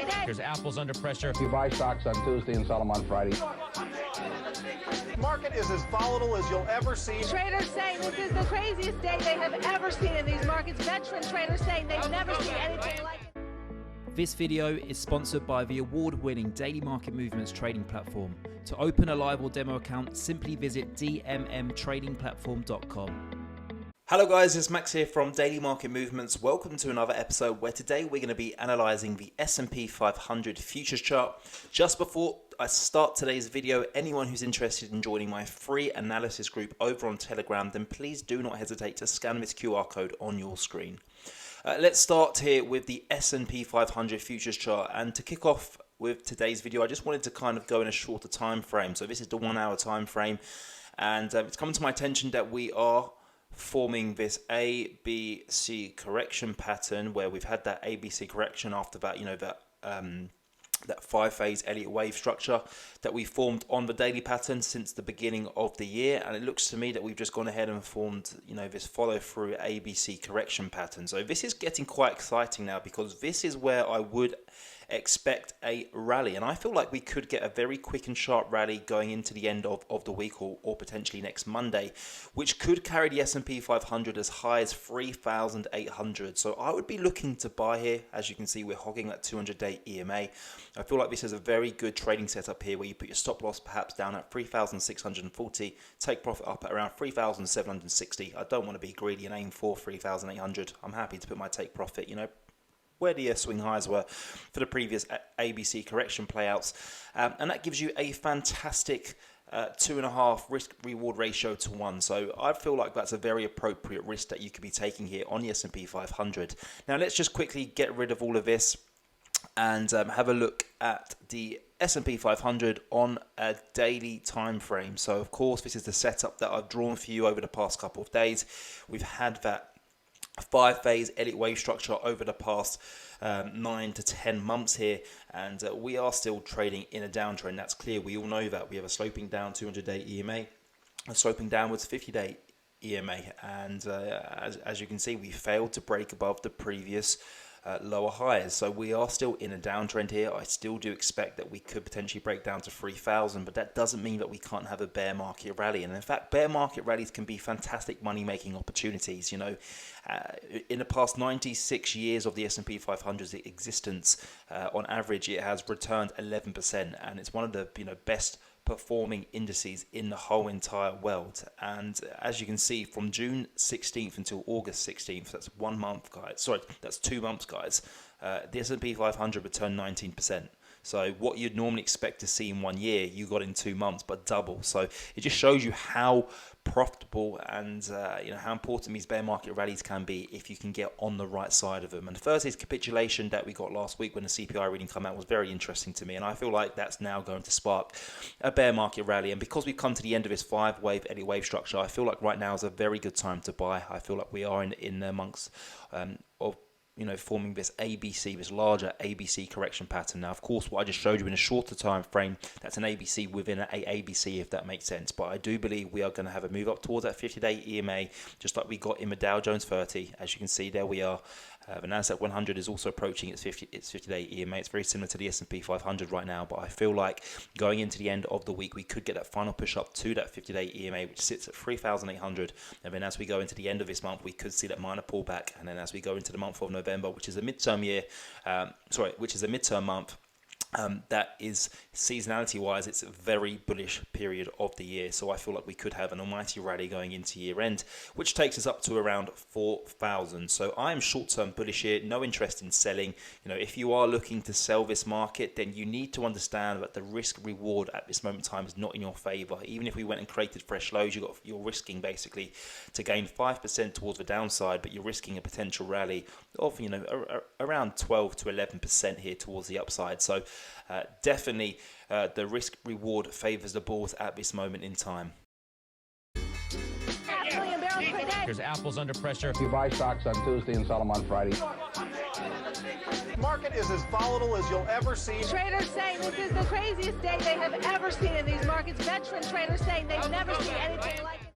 day. There's apples under pressure. You buy stocks on Tuesday and sell them on Friday. The market is as volatile as you'll ever see. Traders saying this is the craziest day they have ever seen in these markets. Veteran traders saying they've never seen anything like it. This video is sponsored by the award-winning Daily Market Movements trading platform. To open a live or demo account, simply visit dmmtradingplatform.com. Hello guys, it's Max here from Daily Market Movements. Welcome to another episode where today we're going to be analysing the S&P 500 futures chart. Just before I start today's video, anyone who's interested in joining my free analysis group over on Telegram, then please do not hesitate to scan this QR code on your screen. Let's start here with the S&P 500 futures chart, and to kick off with today's video, I just wanted to kind of go in a shorter time frame. So this is the 1 hour time frame, and it's come to my attention that we are forming this ABC correction pattern where we've had that ABC correction after that, that 5-phase Elliott wave structure that we formed on the daily pattern since the beginning of the year, and it looks to me that we've just gone ahead and formed this follow through ABC correction pattern. So this is getting quite exciting now, because this is where I would expect a rally, and I feel like we could get a very quick and sharp rally going into the end of the week, or potentially next Monday, which could carry the S&P 500 as high as 3,800. So I would be looking to buy here. As you can see, we're hogging that 200-day EMA. I feel like this is a very good trading setup here, where you put your stop loss perhaps down at 3,640, take profit up at around 3,760. I don't want to be greedy and aim for 3,800. I'm happy to put my take profit, where the swing highs were for the previous ABC correction playouts. And that gives you a fantastic 2.5 risk reward ratio to 1. So I feel like that's a very appropriate risk that you could be taking here on the S&P 500. Now let's just quickly get rid of all of this and have a look at the S&P 500 on a daily time frame. So of course, this is the setup that I've drawn for you over the past couple of days. We've had that 5-phase Elliott wave structure over the past 9 to 10 months here, and we are still trading in a downtrend. That's clear. We all know that. We have a sloping down 200-day EMA, a sloping downwards 50-day EMA, and as you can see, we failed to break above the previous lower highs. So we are still in a downtrend here. I still do expect that we could potentially break down to 3,000, but that doesn't mean that we can't have a bear market rally. And in fact, bear market rallies can be fantastic money-making opportunities. In the past 96 years of the S&P 500's existence, on average, it has returned 11%, and it's one of the best performing indices in the whole entire world. And as you can see, from June 16th until August 16th, that's 1 month, guys. Sorry, that's 2 months, guys. The S&P 500 returned 19%. So what you'd normally expect to see in 1 year, you got in 2 months, but double. So it just shows you how profitable and how important these bear market rallies can be if you can get on the right side of them. And Thursday's capitulation that we got last week when the CPI reading came out was very interesting to me, and I feel like that's now going to spark a bear market rally. And because we've come to the end of this 5-wave Elliott wave structure, I feel like right now is a very good time to buy. I feel like we are in amongst of forming this ABC, this larger ABC correction pattern. Now, of course, what I just showed you in a shorter time frame, that's an ABC within an ABC, if that makes sense. But I do believe we are going to have a move up towards that 50-day EMA, just like we got in the Dow Jones 30. As you can see, there we are. The Nasdaq 100 is also approaching its 50-day EMA. It's very similar to the S&P 500 right now, but I feel like going into the end of the week, we could get that final push up to that 50-day EMA, which sits at 3,800. And then as we go into the end of this month, we could see that minor pullback. And then as we go into the month of November, which is a midterm month, that is, seasonality wise, it's a very bullish period of the year. So I feel like we could have an almighty rally going into year end, which takes us up to around 4,000. So I am short term bullish here, no interest in selling. If you are looking to sell this market, then you need to understand that the risk reward at this moment in time is not in your favor. Even if we went and created fresh lows, you're risking basically to gain 5% towards the downside, but you're risking a potential rally of around 12 to 11% here towards the upside. So definitely the risk reward favors the bulls at this moment in time. There's apples under pressure. You buy stocks on Tuesday and sell them on Friday. The market is as volatile as you'll ever see. Traders saying this is the craziest day they have ever seen in these markets. Veteran traders saying they've never seen anything like it.